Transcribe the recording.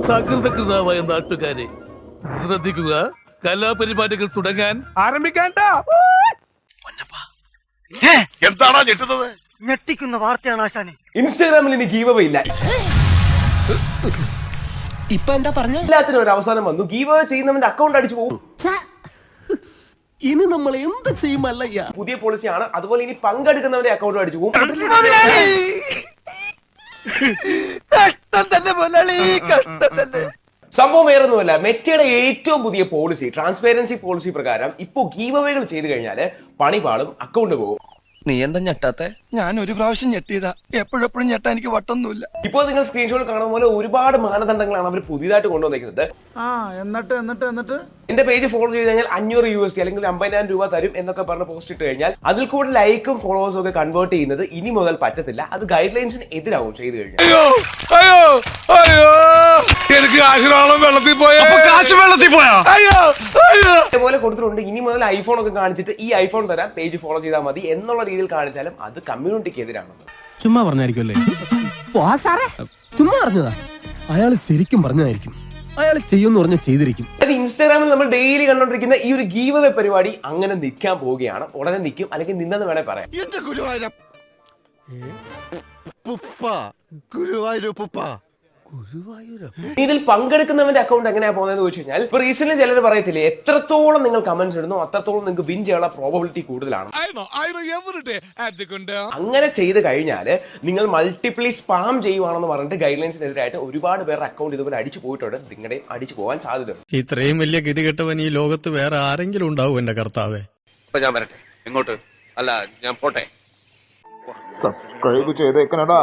സകൃതകൃതാവായ നാട്ടുകാരെ ശ്രദ്ധിക്കുക, കലാപരിപാടികൾ തുടങ്ങാൻ ആരംഭിക്കാൻ. എന്താണോ ഞെട്ടുന്നത്? ഞെട്ടിക്കുന്ന വാർത്തയാണ് ആശാനെ. ഇൻസ്റ്റാഗ്രാമിൽ ഇനി ഗീവ് അവേ ഇല്ല. ഇപ്പൊ എന്താ പറഞ്ഞ? എല്ലാത്തിനും ഒരു അവസാനം വന്നു. ഗീവ് അവേ ചെയ്യുന്നവന്റെ അക്കൗണ്ട് അടിച്ചു പോകും. ഇനി നമ്മൾ എന്ത് ചെയ്യുമല്ലയ്യ? പുതിയ പോളിസിയാണ്. അതുപോലെ ഇനി പങ്കെടുക്കുന്നവന്റെ അക്കൗണ്ട് അടിച്ചു പോകും. കഷ്ടം തന്നെ മുതലാളി, കഷ്ടം തന്നെ. സംഭവം വേറൊന്നുമല്ല, മെറ്റയുടെ ഏറ്റവും പുതിയ പോളിസി, ട്രാൻസ്പെറൻസി പോളിസി പ്രകാരം ഇപ്പോ ഗീവ് അവേകൾ ചെയ്ത് കഴിഞ്ഞാൽ പണി പാളും, അക്കൗണ്ട് പോകും. നീ എന്താ ഞെട്ടാത്തെ? ഞാൻ ഒരു പ്രാവശ്യം ഞെട്ടിയതാ, എപ്പോഴെപ്പോഴും ഞെട്ടാ എനിക്ക് വട്ടൊന്നുമില്ല. ഇപ്പോൾ നിങ്ങൾ സ്ക്രീൻഷോട്ട് കാണുന്ന പോലെ ഒരുപാട് മാനദണ്ഡങ്ങളാണ് അവർ പുതിയതായിട്ട് കൊണ്ടുവന്നിരിക്കുന്നത്. എന്നിട്ട് എന്റെ പേജ് ഫോളോ ചെയ്ത് കഴിഞ്ഞാൽ $500 അല്ലെങ്കിൽ 50,000 രൂപ തരും എന്നൊക്കെ പറഞ്ഞ് പോസ്റ്റ് ഇട്ട് കഴിഞ്ഞാൽ അതിൽ കൂടെ ലൈക്കും ഫോളോവേഴ്സും ഒക്കെ കൺവേർട്ട് ചെയ്യുന്നത് ഇനി മുതൽ പറ്റത്തില്ല. അത് ഗൈഡ് ലൈൻസിന് എതിരാവും ചെയ്തു കഴിഞ്ഞാൽ. എനിക്ക് വെള്ളത്തിൽ പോയാ അതേപോലെ കൊടുത്തിട്ടുണ്ട്. ഇനി മുതൽ ഐഫോൺ ഒക്കെ കാണിച്ചിട്ട് ഈ ഐഫോൺ തരാം, പേജ് ഫോളോ ചെയ്താൽ മതി എന്നുള്ള രീതിയിൽ കാണിച്ചാലും അത് കമ്മ്യൂണിറ്റിക്ക് എതിരാണ്. ചുമ്മാ പറഞ്ഞായിരിക്കുമല്ലേ? ചുമ്മാ പറഞ്ഞതാ. അയാൾ ശരിക്കും പറഞ്ഞതായിരിക്കും. അയാൾ ചെയ്യുമെന്ന് പറഞ്ഞാൽ ചെയ്തിരിക്കും. അത് ഇൻസ്റ്റാഗ്രാമിൽ നമ്മൾ ഡെയിലി കണ്ടോണ്ടിരിക്കുന്ന ഈ ഒരു ഗീവ് അവേ പരിപാടി അങ്ങനെ നിൽക്കാൻ പോവുകയാണ്. ഉടനെ നിൽക്കും, അല്ലെങ്കിൽ നിന്നെന്ന് വേണേ പറയാം. എന്റെ ഗുരുവായൂരപ്പ ഇതിൽ പങ്കെടുക്കുന്നവന്റെ അക്കൗണ്ട് എങ്ങനെയാ പോകുന്നതെന്ന് ചോദിച്ചു കഴിഞ്ഞാൽ, ഇപ്പൊ റീസെന്റ് ചിലർ പറയത്തില്ലേ, എത്രത്തോളം നിങ്ങൾ കമന്റ്സ് ഇടുന്നു അത്രത്തോളം നിങ്ങൾക്ക് വിൻ ചെയ്യാനുള്ള പ്രോബബിലിറ്റി കൂടുതലാണ്. അങ്ങനെ ചെയ്ത് കഴിഞ്ഞാൽ നിങ്ങൾ മൾട്ടിപ്ലി സ്പാം ചെയ്യുവാണെന്ന് പറഞ്ഞിട്ട് ഗൈഡ് ലൈൻസിനെതിരായിട്ട് ഒരുപാട് പേരുടെ അക്കൗണ്ട് ഇതുപോലെ അടിച്ചു പോയിട്ടുണ്ട്. നിങ്ങളുടെയും അടിച്ചു പോകാൻ സാധ്യതയുണ്ട്. ഇത്രയും വലിയ ഗതികെട്ടവൻ ഈ ലോകത്ത് വേറെ ആരെങ്കിലും ഉണ്ടാവും എന്റെ കർത്താവേ? ഞാൻ വരട്ടെ. എങ്ങോട്ട്? അല്ല, ഞാൻ പോട്ടെ. സബ്സ്ക്രൈബ് ചെയ്തേക്കണടാ.